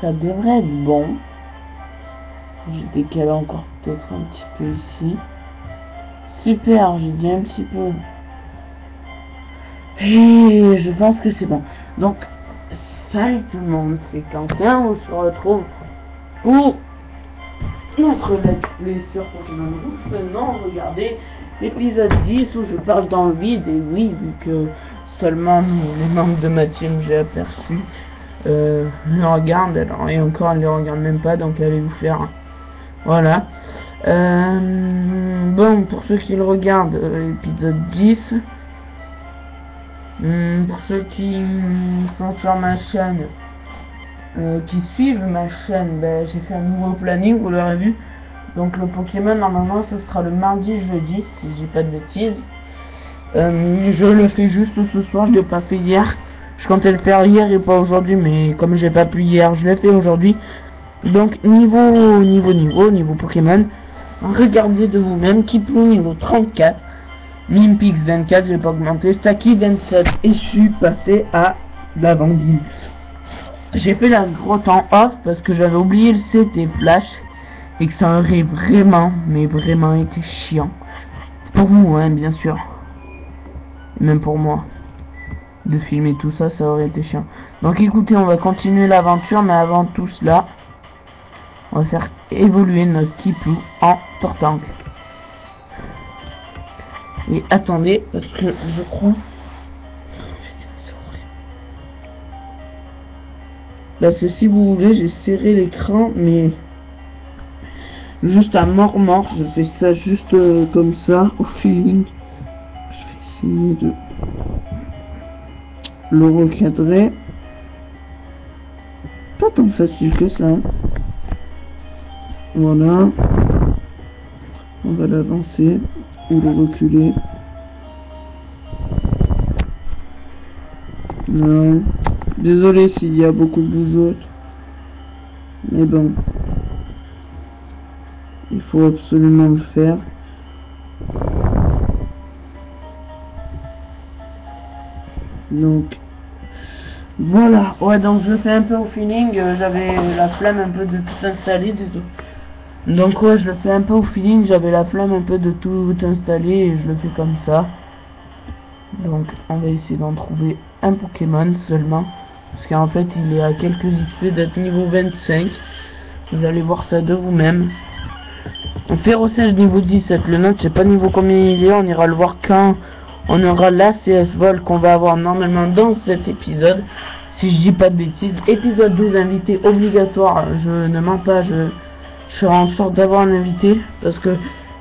ça devrait être bon. J'ai décalé encore peut-être un petit peu ici. Super, j'ai dit un petit peu. Et je pense que c'est bon. Donc, salut tout le monde, c'est Quentin. On se retrouve pour notre let's play sur Pokémon Rouge. Maintenant, regardez l'épisode 10 où je parle dans le vide. Et oui, vu que seulement les membres de ma team j'ai aperçu le regardent, alors, et encore elle les regarde même pas, donc allez vous faire. Voilà. Bon, pour ceux qui le regardent, épisode 10. Pour ceux qui sont sur ma chaîne, qui suivent ma chaîne, ben, j'ai fait un nouveau planning, vous l'aurez vu. Donc le Pokémon, normalement, ce sera le mardi, jeudi, si je dis pas de bêtises. Je le fais juste ce soir, je l'ai pas fait hier. Je comptais le faire hier et pas aujourd'hui, mais comme j'ai pas pu hier, je l'ai fait aujourd'hui. Donc niveau Pokémon, regardez de vous-même. Kiplou niveau 34, Mimpix 24, je l'ai pas augmenté, Stacky 27, et je suis passé à la Vandine. J'ai fait la grotte en off parce que j'avais oublié le CT Flash et que ça aurait vraiment, mais vraiment été chiant. Pour vous, hein, bien sûr. Et même pour moi. De filmer tout ça, ça aurait été chiant. Donc écoutez, on va continuer l'aventure, mais avant tout cela, on va faire évoluer notre Kiplou en Tortank. Et attendez, parce que je crois... Là, c'est si vous voulez, j'ai serré l'écran, mais... juste à mort, je fais ça juste comme ça, au feeling. Je vais essayer de... le recadrer. Pas tant facile que ça. Voilà. On va l'avancer ou le reculer. Non. Désolé s'il y a beaucoup de bougeottes. Mais bon. Il faut absolument le faire. Donc voilà, ouais, donc je le fais un peu au feeling, j'avais la flemme un peu de tout installer, désolé. Donc ouais, je le fais un peu au feeling, j'avais la flemme un peu de tout installer et je le fais comme ça. Donc on va essayer d'en trouver un Pokémon seulement, parce qu'en fait il est à quelques XP d'être niveau 25, vous allez voir ça de vous-même. On fait Ferrocège niveau 17, le nôtre je sais pas niveau combien il est, on ira le voir quand on aura la CS Vol qu'on va avoir normalement dans cet épisode, si je dis pas de bêtises. Épisode 12, invité obligatoire, je ne mens pas, je ferai en sorte d'avoir un invité, parce que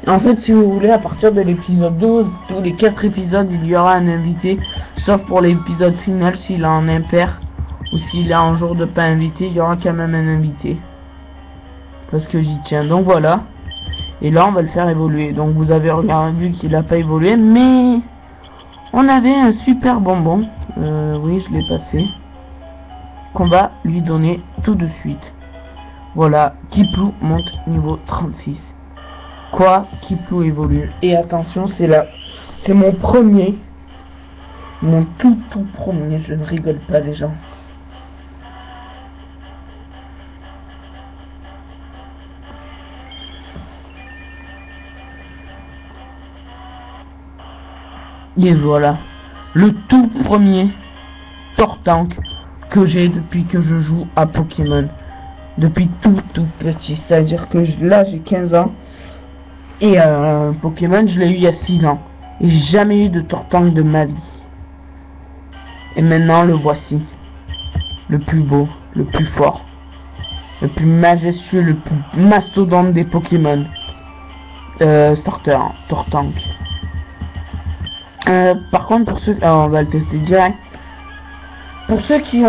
en fait si vous voulez, à partir de l'épisode 12, tous les 4 épisodes il y aura un invité, sauf pour l'épisode final s'il est en impair, ou s'il est en jour de pas invité, il y aura quand même un invité, parce que j'y tiens. Donc voilà, et là on va le faire évoluer. Donc vous avez regardé qu'il a pas évolué, mais on avait un super bonbon, oui je l'ai passé, qu'on va lui donner tout de suite. Voilà, Kiplou monte niveau 36. Quoi, Kiplou évolue. Et attention, c'est là, c'est mon premier, mon tout premier, je ne rigole pas les gens. Et voilà, le tout premier Tortank que j'ai depuis que je joue à Pokémon. Depuis tout petit, c'est-à-dire que là j'ai 15 ans. Et Pokémon je l'ai eu il y a 6 ans. Et j'ai jamais eu de Tortank de ma vie. Et maintenant le voici. Le plus beau, le plus fort, le plus majestueux, le plus mastodonte des Pokémon. Starter, Tortank. Par contre pour ceux... on va le tester direct. Pour ceux qui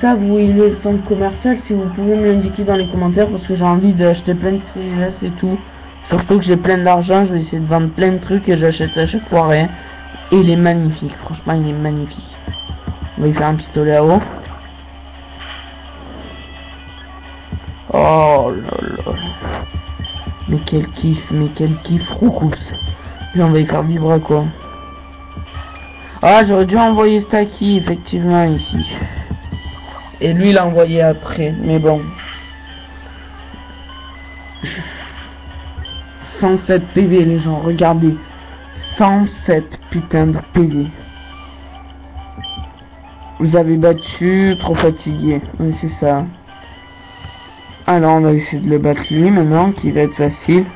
savent où il est le centre commercial, si vous pouvez me l'indiquer dans les commentaires, parce que j'ai envie d'acheter plein de CGS et tout. Surtout que j'ai plein d'argent, je vais essayer de vendre plein de trucs et j'achète à chaque fois rien. Et il est magnifique, franchement il est magnifique. On va y faire un pistolet à eau. Oh là là. Mais quel kiff, roucous. Puis on va y faire vibrer à quoi. Ah, j'aurais dû envoyer Stacky, effectivement, ici. Et lui, il l'a envoyé après. Mais bon. 107 PV, les gens, regardez. 107 putain de PV. Vous avez battu, trop fatigué. Oui, c'est ça. Alors, on va essayer de le battre lui maintenant, qui va être facile.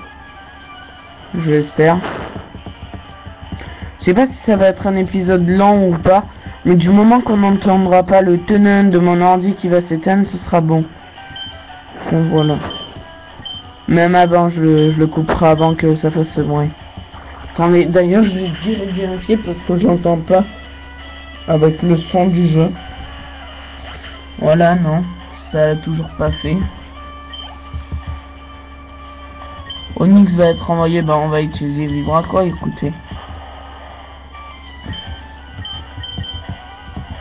Je l'espère. Je sais pas si ça va être un épisode lent ou pas, mais du moment qu'on n'entendra pas le tenant de mon ordi qui va s'éteindre, ce sera bon. Donc voilà. Même avant, je le couperai avant que ça fasse ce bruit. Attendez, d'ailleurs, je vais vérifier parce que je l'entends pas avec le son du jeu. Voilà, non, ça l'a toujours pas fait. Onyx va être envoyé, on va utiliser Vibra quoi, écoutez.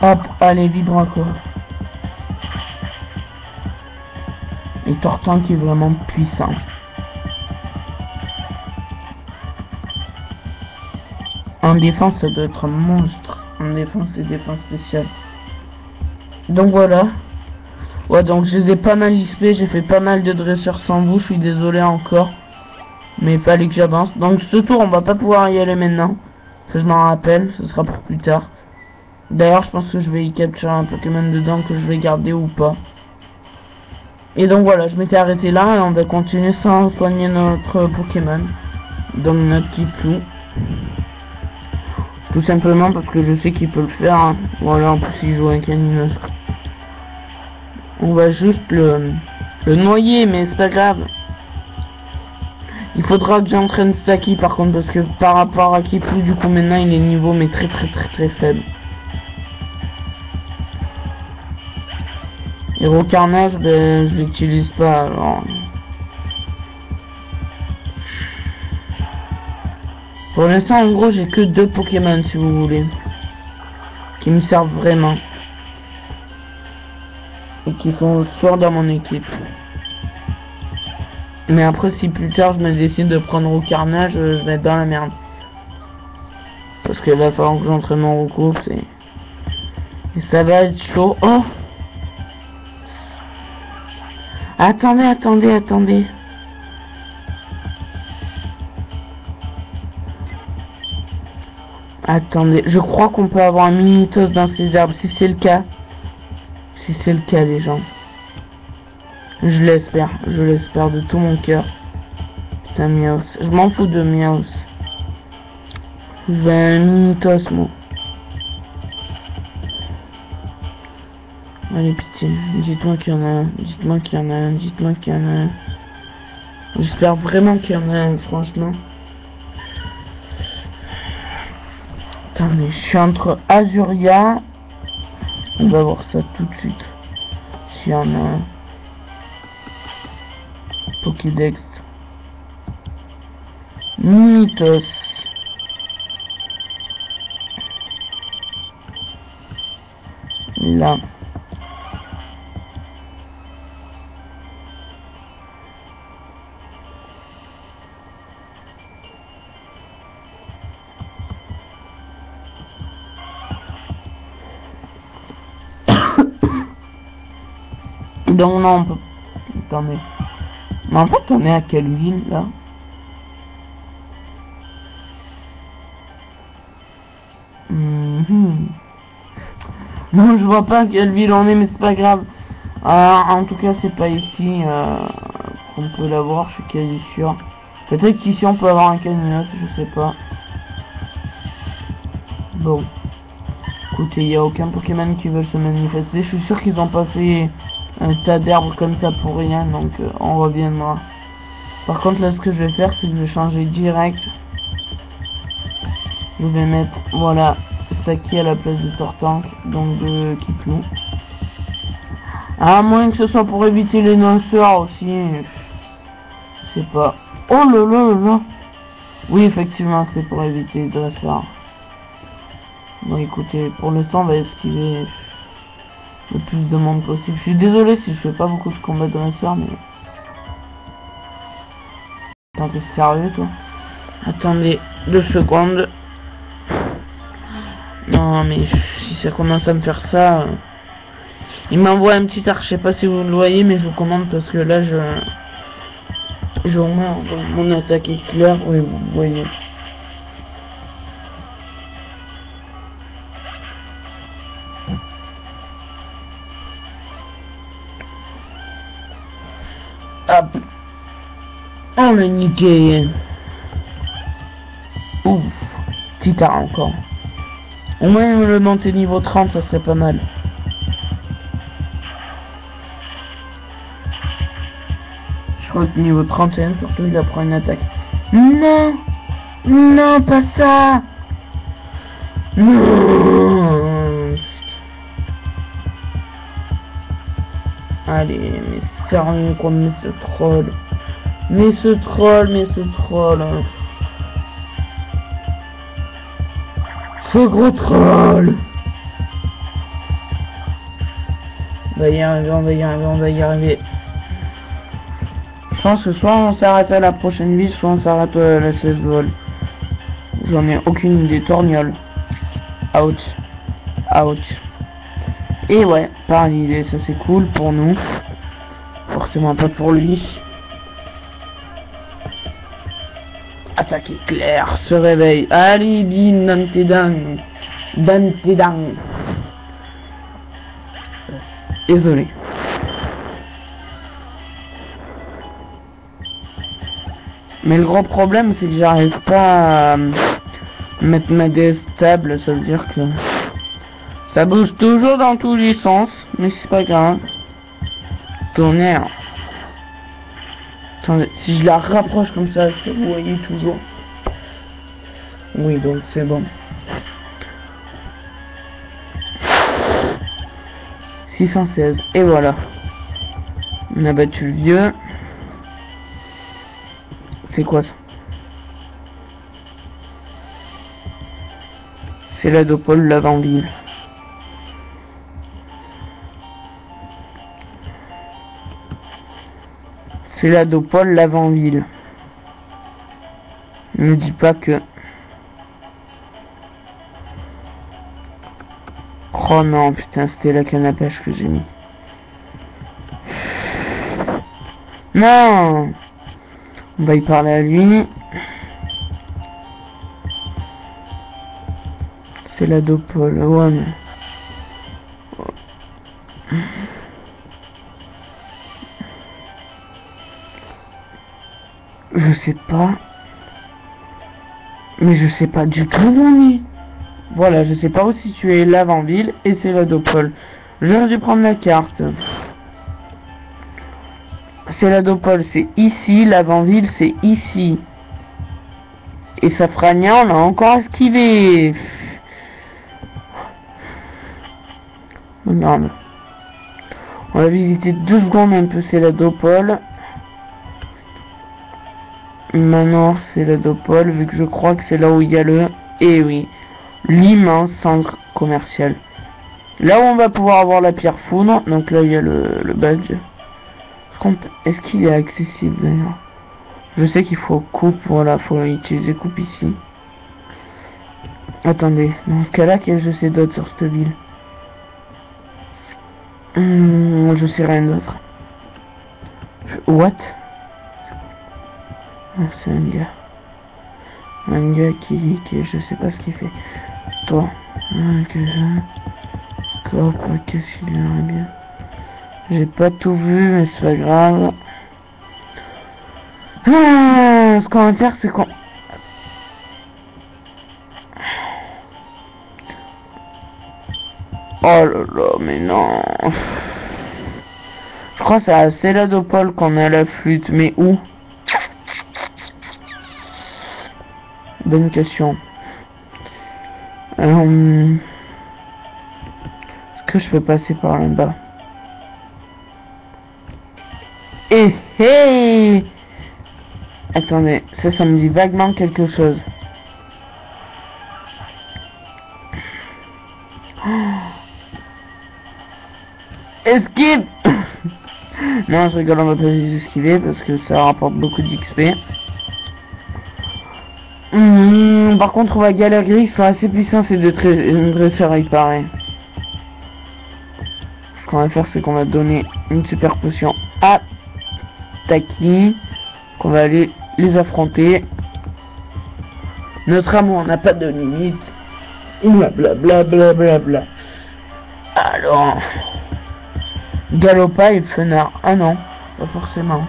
Hop, allez, Vibra quoi. Et Tortan qui est vraiment puissant. En défense, ça doit être un monstre. En défense et défense spéciale. Donc voilà. Ouais, donc je les ai pas mal lispés. J'ai fait pas mal de dresseurs sans vous. Je suis désolé encore. Mais il fallait que j'avance. Donc ce tour, on va pas pouvoir y aller maintenant. Que je m'en rappelle. Ce sera pour plus tard. D'ailleurs, je pense que je vais y capturer un Pokémon dedans que je vais garder ou pas. Et donc voilà, je m'étais arrêté là et on va continuer sans soigner notre Pokémon. Donc notre Kiplou. Tout simplement parce que je sais qu'il peut le faire. Hein. Voilà, en plus il joue un caninos. On va juste le noyer, mais c'est pas grave. Il faudra que j'entraîne Saki par contre, parce que par rapport à Kiplou, du coup maintenant il est niveau mais très faible. Héros Carnage, je l'utilise pas alors. Pour l'instant, en gros, j'ai que 2 Pokémon si vous voulez, qui me servent vraiment et qui sont forts dans mon équipe. Mais après, si plus tard je me décide de prendre au Carnage, je vais être dans la merde. Parce qu'il va falloir que j'entraîne mon recours et ça va être chaud. Oh! Attendez. Attendez, je crois qu'on peut avoir un Minitos dans ces arbres, si c'est le cas. Si c'est le cas, les gens. Je l'espère de tout mon cœur. Putain, Miaus. Je m'en fous de Miaus. Je veux un Minitos, moi. Allez, pitié. Dites-moi qu'il y en a un. Dites-moi qu'il y en a un. Dites-moi qu'il y en a un. J'espère vraiment qu'il y en a un, franchement. Attendez, je suis entre Azuria. On va voir ça tout de suite. S'il y en a un. Pokédex. Minitos. Là. Donc non, on peut... Attendez. Mais en fait, on est à quelle ville, là? Non, je vois pas à quelle ville on est, mais c'est pas grave. En tout cas, c'est pas ici qu'on peut l'avoir, je suis quasi sûr. Peut-être qu'ici, on peut avoir un caninos, je sais pas. Bon. Écoutez, il n'y a aucun Pokémon qui veut se manifester. Je suis sûr qu'ils ont pas fait un tas d'herbes comme ça pour rien, donc on reviendra. Par contre, là, ce que je vais faire, c'est que je vais changer direct. Je vais mettre, voilà, Saki à la place de Tortank, donc de Kiplou. À moins que ce soit pour éviter les lanceurs aussi. Je sais pas. Oh là là là. Oui, effectivement, c'est pour éviter les dresseurs. Bon, écoutez, pour l'instant, on va esquiver le plus de monde possible. Je suis désolé si je fais pas beaucoup de combats de dresseurs, mais... Attends, t'es sérieux, toi? Attendez 2 secondes. Non, mais si ça commence à me faire ça... Il m'envoie un petit arc, je sais pas si vous le voyez, mais je vous commande parce que là je meurs. Mon attaque est claire, oui, vous voyez. Hop. On l'a niqué. Ouf. Petit art encore. Au moins le monter niveau 30, ça serait pas mal. Je crois que niveau 31, surtout il apprend une attaque. Non. Non, pas ça. Non. Allez, mais sérieux quoi, mais ce troll. Mais ce troll. Ce gros troll. On va y arriver. Je pense que soit on s'arrête à la prochaine vie, soit on s'arrête à la 16 vol. J'en ai aucune idée, torgnole. Ouch. Et ouais, pas une idée, ça c'est cool pour nous. Forcément pas pour lui. Attaque éclair, se réveille. Allez, bin, dans tes dents. Désolé. Mais le gros problème, c'est que j'arrive pas à mettre ma DS stable, ça veut dire que ça bouge toujours dans tous les sens, mais c'est pas grave. Tonnerre. Attendez, si je la rapproche comme ça, est-ce que vous voyez toujours? Oui, donc c'est bon. 616, et voilà. On a battu le vieux. C'est quoi ça? C'est la Dopole l'avant-ville. C'est la Dopole l'avant-ville. Ne dis pas que... Oh non, putain, c'était la canne à pêche que j'ai mis. Non! On va y parler à lui. C'est la Dopole, ouais, mais... Je sais pas. Mais je sais pas du tout où on est. Voilà, je sais pas où situer l'avant-ville et c'est la Dopole. J'aurais dû prendre la carte. C'est la Dopole, c'est ici. L'avant-ville, c'est ici. Et Safrania, on a encore esquivé. Non. On va visiter 2 secondes un peu, c'est la Dopole. Maintenant, c'est la Dopole, vu que je crois que c'est là où il y a le... Eh oui, l'immense centre commercial. Là où on va pouvoir avoir la pierre foudre, donc là il y a le badge. Est-ce qu'il est accessible d'ailleurs? Je sais qu'il faut coupe, voilà, faut utiliser coupe ici. Attendez, dans ce cas-là, qu'est-ce que je sais d'autre sur cette ville? Je sais rien d'autre. What? Oh, c'est un gars. Un gars qui je sais pas ce qu'il fait. Toi. Qu'est-ce qu'il aimerait bien. J'ai pas tout vu, mais c'est pas grave. Ce qu'on va faire, c'est qu'on... Oh là là, mais non. Je crois que c'est à Céladopole qu'on a la flûte, mais où? Bonne question. Est-ce que je peux passer par là-bas? Eh hey! Attendez, ça me dit vaguement quelque chose. Esquive. Non, je rigole, on va pas les esquiver parce que ça rapporte beaucoup d'XP. Par contre, on va galérer, ils sont assez puissants ces deux dresseurs, il paraît. qu'on va faire, c'est qu'on va donner une super potion à Taki, qu'on va aller les affronter. Notre amour n'a pas de limite. Blablabla. Alors, Galopa et Fenard. Ah non, pas forcément.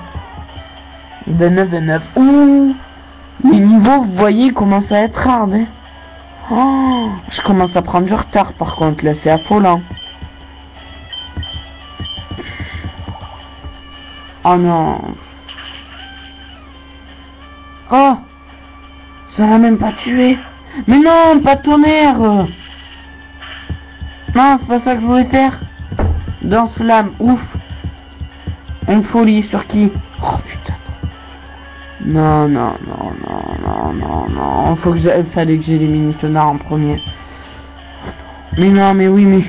29. Ouh, les niveaux, vous voyez, commencent à être hard. Hein. Oh, je commence à prendre du retard par contre, là c'est affolant. Oh non. Oh, ça m'a même pas tué. Mais non, pas de tonnerre. Non, c'est pas ça que je voulais faire. Danse flamme, ouf. Une folie sur qui? Oh putain. Non. Fallait que j'élimine Sonar en premier. Mais non, mais oui, mais...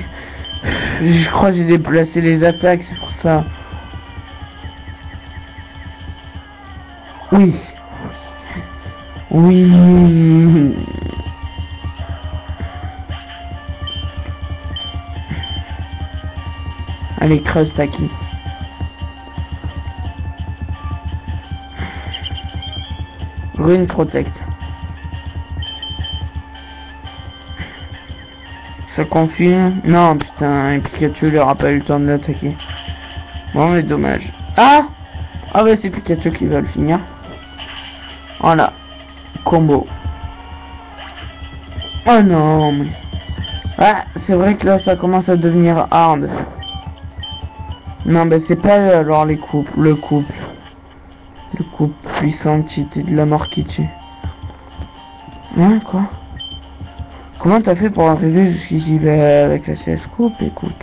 Je crois que j'ai déplacé les attaques, c'est pour ça. Oui. Allez, creuse Taki. Rune protect. Ça confie. Non, putain, Pikachu il aura pas eu le temps de l'attaquer. Bon, mais dommage. Ah ouais, c'est Pikachu qui va le finir. Voilà. Combo. Oh non, mais... Ah, c'est vrai que là, ça commence à devenir hard. Non, ben c'est pas alors les couples. Le couple puissant qui était de la mort qui tue. Hein, quoi? Comment t'as fait pour arriver jusqu'ici? Ben, avec la CS coupe, écoute.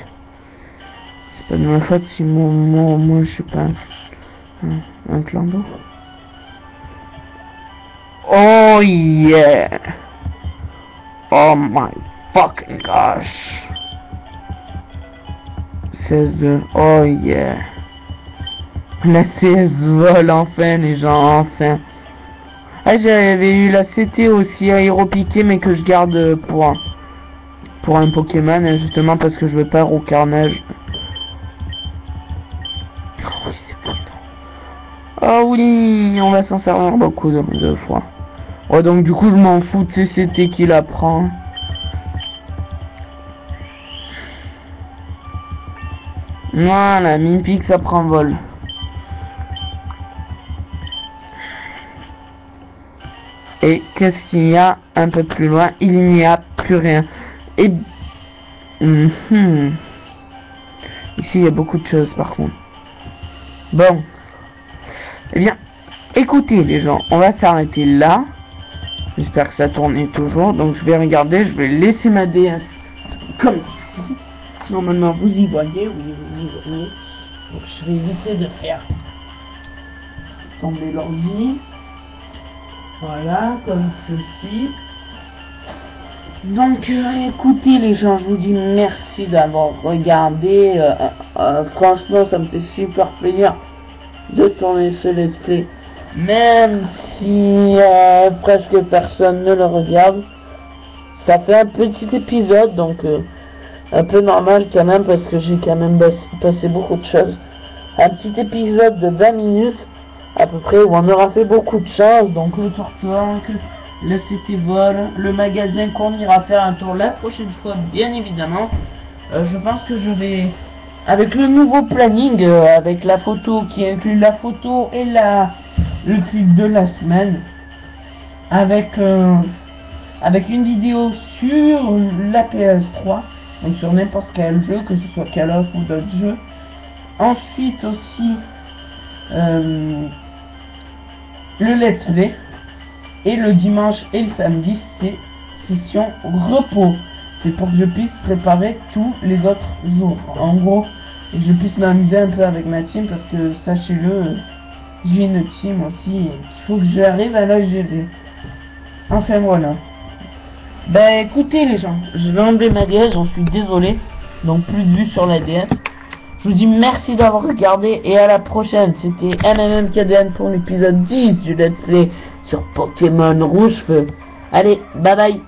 C'est pas de ma faute si moi je suis pas un clando. Oh yeah! Oh my fucking gosh! 16-2, oh yeah! La CS vole enfin les gens, enfin! Ah, j'avais eu la CT aussi aéropiqué mais que je garde pour un Pokémon, justement parce que je veux pas au carnage. Oh oui, c'est putain. Oh oui, on va s'en servir beaucoup de fois. Oh, donc du coup je m'en fous de CT qui la prend. Voilà, Mimpix ça prend vol. Et qu'est-ce qu'il y a un peu plus loin? Il n'y a plus rien. Et... Ici il y a beaucoup de choses par contre. Bon. Eh bien, écoutez les gens, on va s'arrêter là. J'espère que ça tourne toujours. Donc je vais regarder, je vais laisser ma DS comme ici. Normalement vous y voyez, oui vous y voyez. Donc je vais éviter de faire tomber l'ordi. Voilà, comme ceci. Donc écoutez les gens, je vous dis merci d'avoir regardé. Franchement ça me fait super plaisir de tourner ce let's play. Même si presque personne ne le regarde. Ça fait un petit épisode, donc un peu normal quand même, parce que j'ai quand même passé beaucoup de choses. Un petit épisode de 20 minutes à peu près, où on aura fait beaucoup de choses, donc le Tortank, le City Vol, le magasin qu'on ira faire un tour la prochaine fois, bien évidemment. Je pense que je vais, avec le nouveau planning, avec la photo qui inclut la photo et le clip de la semaine, avec une vidéo sur la PS3, donc sur n'importe quel jeu, que ce soit Call of ou d'autres jeux. Ensuite aussi le let's play, et le dimanche et le samedi c'est session repos. C'est pour que je puisse préparer tous les autres jours, en gros, et que je puisse m'amuser un peu avec ma team, parce que sachez-le, j'ai une team aussi, il faut que j'arrive à la gérer. Enfin voilà. Bah écoutez les gens, je vais enlever ma DS, j'en suis désolé, donc plus de vue sur la DS. Je vous dis merci d'avoir regardé et à la prochaine. C'était MMMKDN pour l'épisode 10 du Let's Play sur Pokémon Rouge Feu. Allez, bye bye.